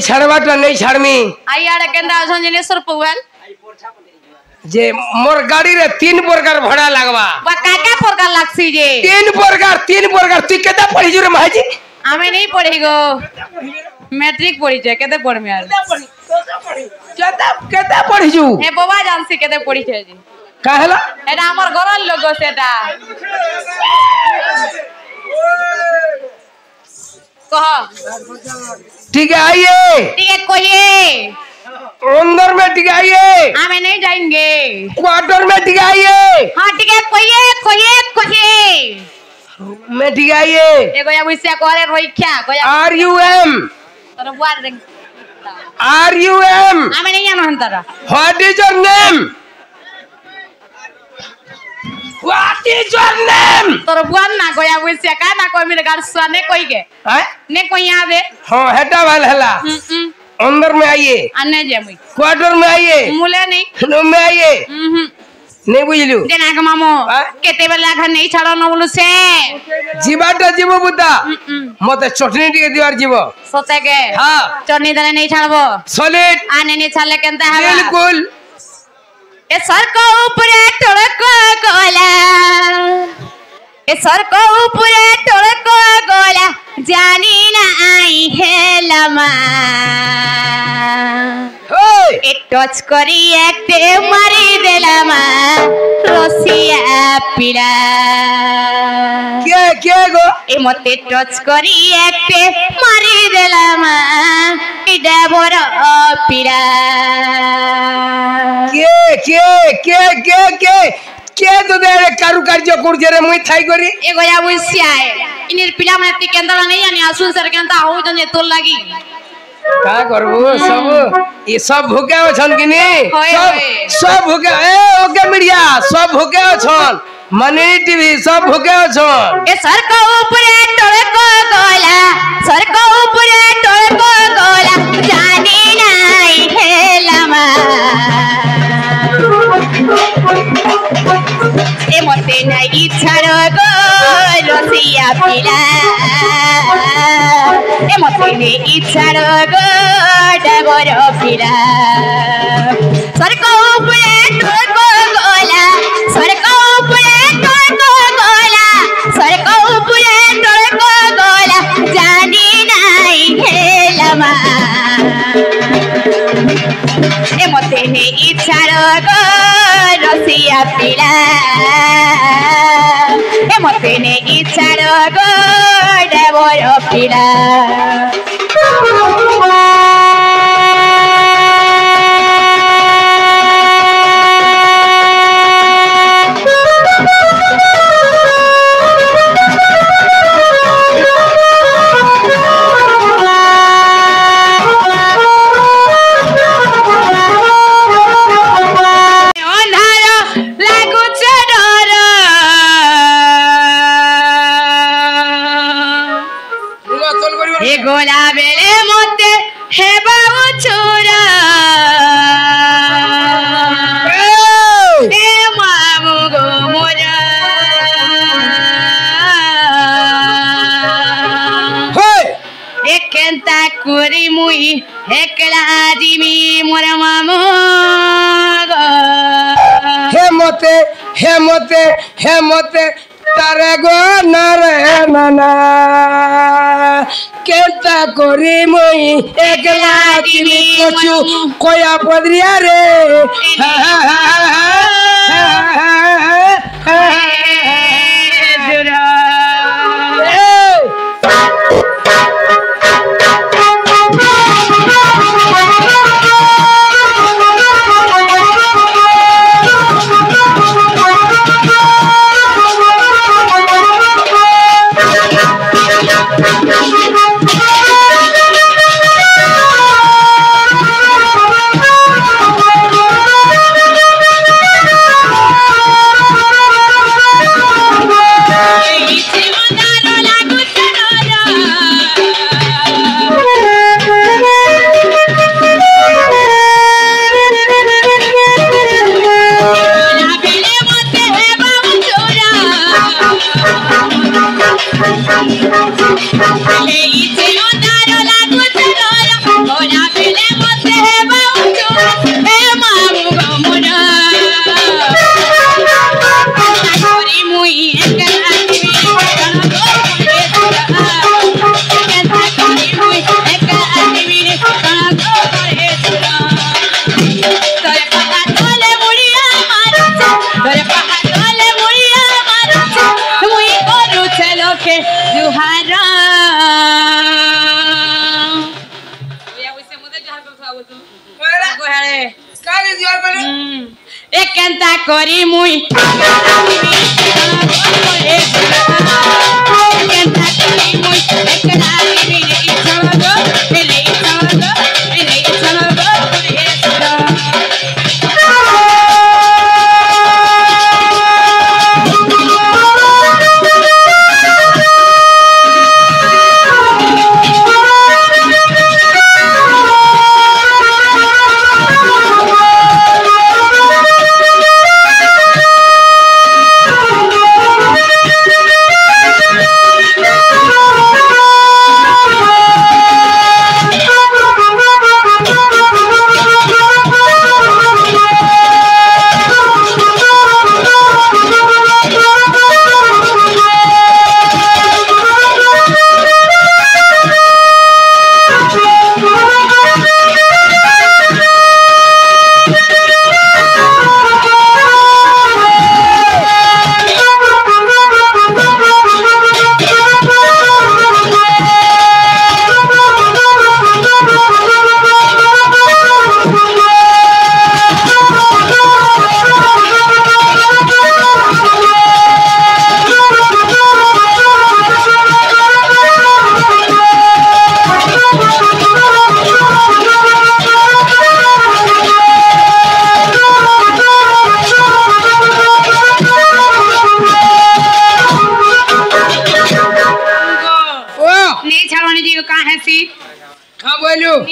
छाड़वाटा नहीं छाड़मी आई आड़े केंदा अछन जिनेश्वर पुगल जे मोर गाड़ी रे 3 प्रकार भाड़ा लागवा बा काका प्रकार लागसी जे 3 प्रकार तू केता पढ़ी जुरे महाजी आमे नहीं पढ़ी गो मैट्रिक पढ़ी छे केते पढ़मी यार केता पढ़ी जू हे बाबा जानसी केते पढ़ी छे जी काहेला एटा हमर घरल लोग सेटा कह ठीक है आइए कहिए अंदर में ठीक है आइए हमें नहीं जाएंगे क्वार्टर में ठीक है आइए हाँ ठीक है कहिए मैं ठीक है आइए एगो या विषय करे रोई क्या RUM तर बुआर रे RUM हमें नहीं जानो हंतरा What is your name तर बुआर ना कोया विषय का ना कोई मेरे घर सुने कोई के हैं ने कोई आवे हां हेटा वाला हला अंदर में आइए अन्ने जेमई क्वार्टर में आइए मुले नहीं नो में आइए नहीं बुझलु जेना के मामो केते बेला घर नहीं छाड़ो न बोलु से जीवाटा जीव बुता मते चटनी टिके दिवार जीव सोते के हां चटनी दले नहीं छाड़बो सॉलिड आने नहीं छाड़ले केनता हवा बिल्कुल ए सर को ऊपर टड़क गोला ए सर को ऊपर टड़क गोला जानी ना आई है लमा ए टच करी एकते मारी देलामा रसिया पीड़ा के गो ए मते टच करी एकते मारी देलामा इडा बोर पीड़ा के तो दे कारुकार्य करजे रे मुई थाई करी एगो या बुसिया है इनिर पिला में ती केंद्र नहीं आनी आसुन सर केंता हो जने तोल लागी का करबो सब ये सब भूखे छन कि नहीं सब भूखे ए ओके मीडिया सब भूखे छन मनी टीवी सब भूखे छन ए सर को ऊपर टोले को गोला सर को ऊपर टोले को गोला जानी नहीं है लमा ए मते नहीं छाड़ो गो रसिया पीला ए मते नहीं छाड़ो गो डबरो पीला सर को ऊपर टोले को गोला सर को ऊपर टोले को गोला सर को ऊपर टोले को गोला जानी नहीं है लमा ए मते नहीं छाड़ो गो रसिया पीला ए मते नहीं छाड़ो गो डबरो पीला गोला बेले मोते हे बाबू छोरा हे मामू गो मोरा एकंता कुरी मुई एकला जिमी मोरा मामू गो हे मोते तारे गो नरे नाना केता करी मुई एकला जिमी कोचू कोया पदरिया रे काली जोर बने एक केंता करी मुई केंता करी मुई एकला मेरे इच्छा गो मेरे इच्छा गो मेरे इच्छा गो हे सुरा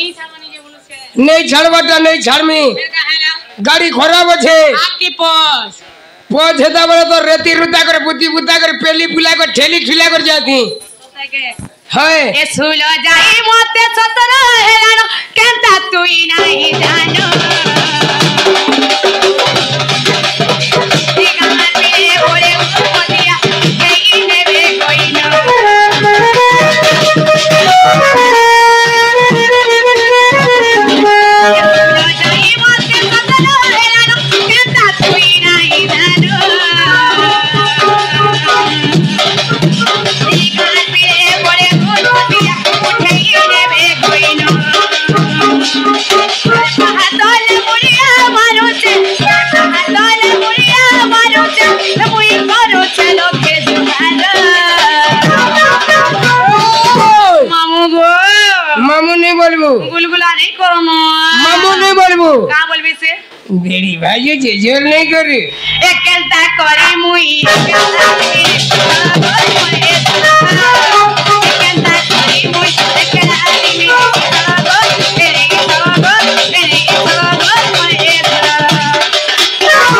नहीं छड़बटा नहीं छड़मी गाड़ी खराब अच्छे आपकी पोस पोस हेता बड़े तो रेती रुता कर बुद्धि बुता कर पेली पुला कर ठेली ठिला कर जाती है ए सुलो जाई मोते सतरा हेलानो केंता तुई नहीं जानो दिगान मेरे बोले मोतिया कहीं नेबे कोई ना मामू नहीं बोलबू गुलगुला नहीं करो मामू नहीं बोलबू का बोलबे से बेड़ी भाई जे जोर नहीं करी एक केंता करी मुई